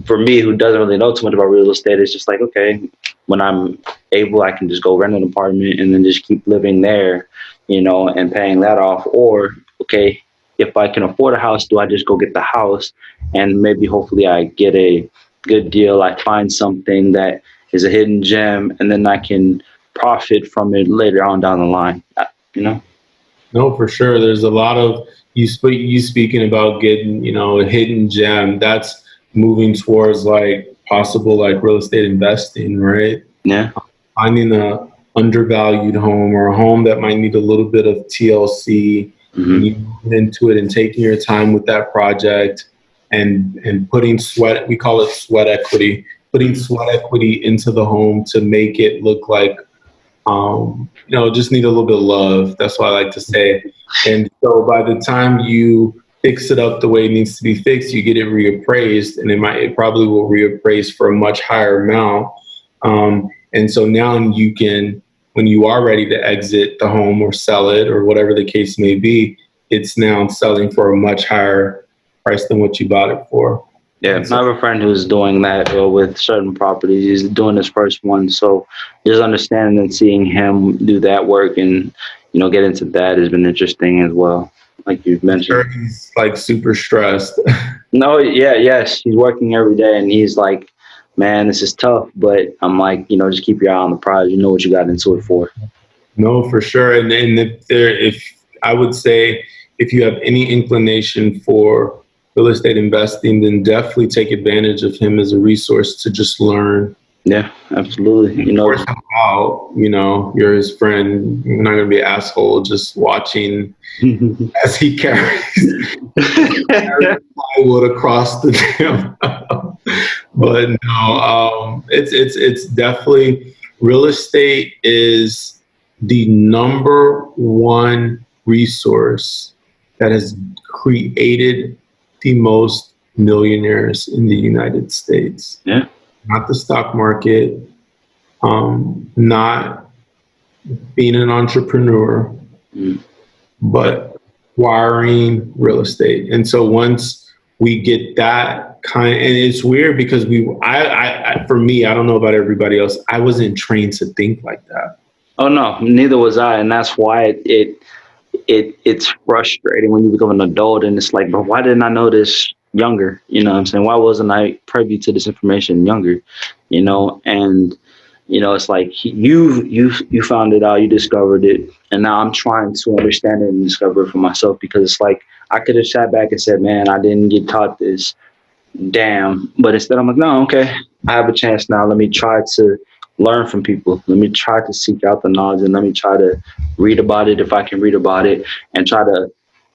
for me, who doesn't really know too much about real estate, it's just like, okay, when I'm able, I can just go rent an apartment and then just keep living there, and paying that off. Or, okay, if I can afford a house, do I just go get the house and maybe hopefully I get a good deal? I find something that is a hidden gem and then I can profit from it later on down the line, you know? No, for sure. There's a lot of you speaking about getting, a hidden gem. That's moving towards like possible like real estate investing, right? Yeah. Finding a undervalued home or a home that might need a little bit of TLC, and Hmm. you moving into it and taking your time with that project and putting sweat. We call it sweat equity. Putting sweat equity into the home to make it look like just need a little bit of love. That's what I like to say. And so by the time you fix it up the way it needs to be fixed, you get it reappraised, and it probably will reappraise for a much higher amount. And so now you can, when you are ready to exit the home or sell it or whatever the case may be, it's now selling for a much higher price than what you bought it for. Yeah, And I so, have a friend who's doing that with certain properties. He's doing his first one, so just understanding and seeing him do that work and get into that has been interesting as well, like you I'm mentioned. sure he's like super stressed. No, yeah, yes, he's working every day, and he's like, "Man, this is tough," but I'm like, just keep your eye on the prize. You know what you got into it for. No, for sure. And if I would say, if you have any inclination for real estate investing, then definitely take advantage of him as a resource to just learn. Yeah, absolutely. Force him out. You're his friend. You're not gonna be an asshole just watching as he carries plywood across the damn. But no, it's definitely, real estate is the number one resource that has created the most millionaires in the United States. Yeah. Not the stock market, not being an entrepreneur, Mm. but acquiring real estate. And so once we get that kind, and it's weird because for me, I don't know about everybody else, I wasn't trained to think like that. Oh no, neither was I, and that's why it's frustrating when you become an adult and it's like, but why didn't I know this younger? You know what I'm saying? Why wasn't I privy to this information younger? And it's like you found it out, you discovered it, and now I'm trying to understand it and discover it for myself because it's like I could have sat back and said, man, I didn't get taught this. Damn. But instead I'm like, no, okay, I have a chance now. Let me try to learn from people. Let me try to seek out the knowledge and let me try to read about it if I can read about it and try to,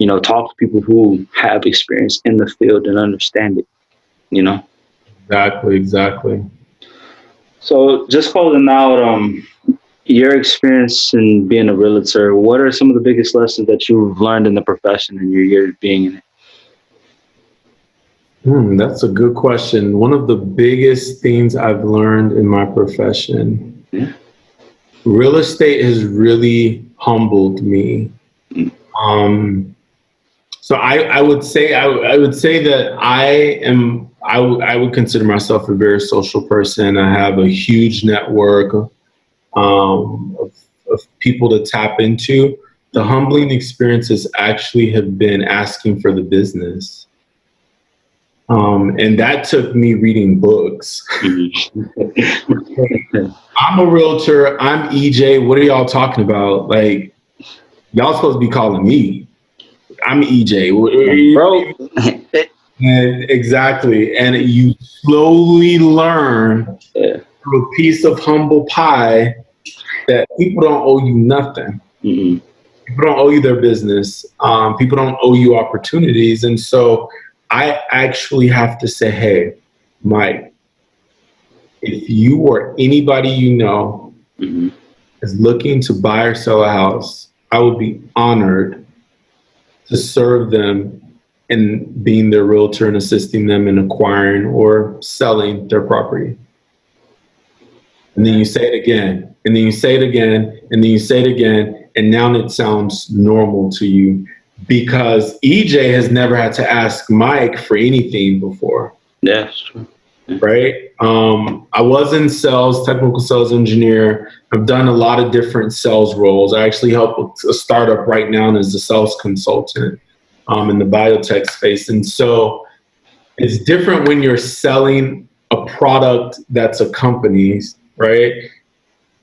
talk to people who have experience in the field and understand it, you know. Exactly, exactly. So just closing out, your experience in being a realtor, what are some of the biggest lessons that you've learned in the profession in your years being in it? That's a good question. One of the biggest things I've learned in my profession, Yeah. real estate has really humbled me. Mm. Um, so I would say that I would consider myself a very social person. I have a huge network of people to tap into. The humbling experiences actually have been asking for the business. And that took me reading books. Mhm. I'm a realtor. I'm EJ. What are y'all talking about? Like, y'all supposed to be calling me. I'm EJ. Bro. And exactly. And you slowly learn Yeah. through a piece of humble pie that people don't owe you nothing. Mhm. People don't owe you their business. People don't owe you opportunities. And so I actually have to say, hey, Mike, if you or anybody you know Mhm. is looking to buy or sell a house, I would be honored to serve them in being their realtor and assisting them in acquiring or selling their property. And then you say it again, and then you say it again, and then you say it again, and now it sounds normal to you because EJ has never had to ask Mike for anything before, Yeah, it's true. Yeah. right? I was in sales, technical sales engineer. I've done a lot of different sales roles. I actually help a startup right now as a sales consultant in the biotech space. And so it's different when you're selling a product that's a company's, right?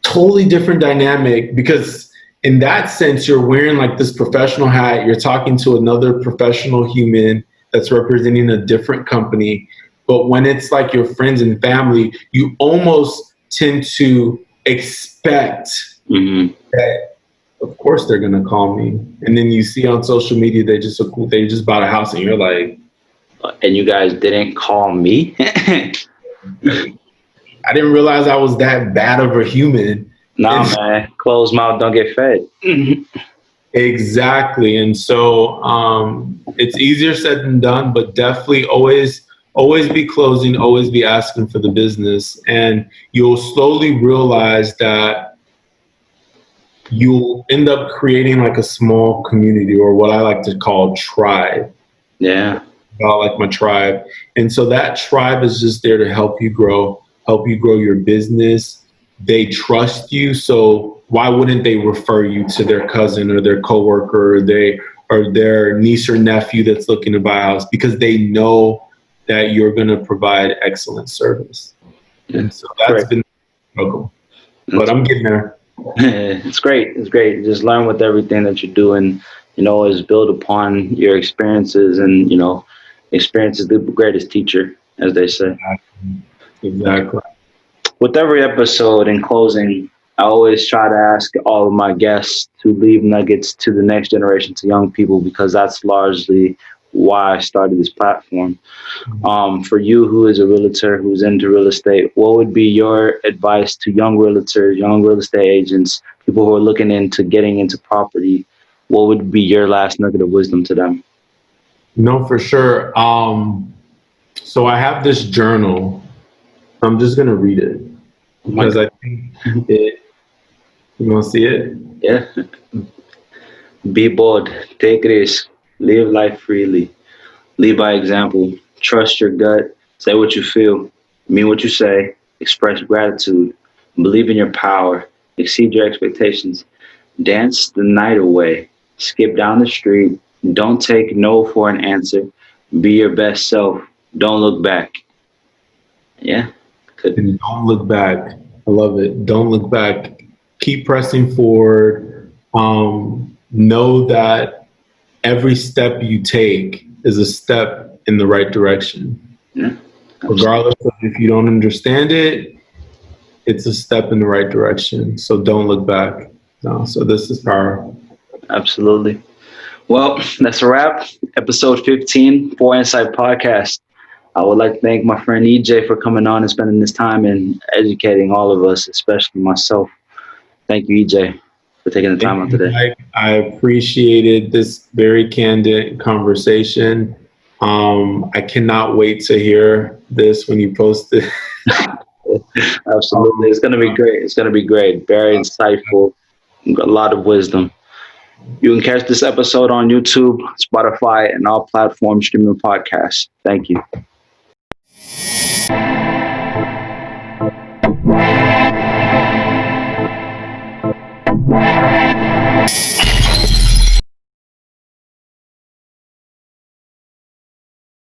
Totally different dynamic because in that sense you're wearing like this professional hat, you're talking to another professional human that's representing a different company, but when it's like your friends and family you almost tend to expect Mhm. that of course they're going to call me, and then you see on social media they just bought a house and you're like, And you guys didn't call me? I didn't realize I was that bad of a human. Nah, And man. Closed mouth don't get fed. Mhm. exactly. And so it's easier said than done, but definitely always be closing, always be asking for the business. And you'll slowly realize that you'll end up creating like a small community or what I like to call tribe. Yeah. I like my tribe. And so that tribe is just there to help you grow your business. They trust you. So why wouldn't they refer you to their cousin or their coworker or their niece or nephew that's looking to buy a house because they know that you're going to provide excellent service. Yeah. And so that's Great. been the struggle. But That's I'm getting there. it's great. It's great. Just learn with everything that you're doing. Is build upon your experiences, and experience is the greatest teacher, as they say. Exactly. With every episode, in closing, I always try to ask all of my guests to leave nuggets to the next generation, to young people, because that's largely why I started this platform. For you, who is a realtor, who's into real estate, what would be your advice to young realtors, young real estate agents, people who are looking into getting into property? What would be your last nugget of wisdom to them? No, for sure. So I have this journal. I'm just going to read it Oh my because God. I think it, you want to see it? Yeah. Be bold, take risks, live life freely, lead by example, trust your gut, say what you feel, mean what you say, express gratitude, believe in your power, exceed your expectations. Dance the night away. Skip down the street. Don't take no for an answer. Be your best self. Don't look back. Yeah. Good. And don't look back. I love it. Don't look back. Keep pressing forward. Know that every step you take is a step in the right direction. Yeah. Absolutely. Regardless of if you don't understand it, it's a step in the right direction. So don't look back. No, so this is power. Absolutely. Well, that's a wrap. Episode 15, Four Insight Podcast. I would like to thank my friend EJ for coming on and spending this time and educating all of us, especially myself. Thank you, EJ, for taking the Thank time out you, today. Mike. I appreciated this very candid conversation. I cannot wait to hear this when you post it. Absolutely. um, It's going to be great. It's going to be great. Very insightful. A lot of wisdom. You can catch this episode on YouTube, Spotify, and all platforms streaming podcasts. Thank you.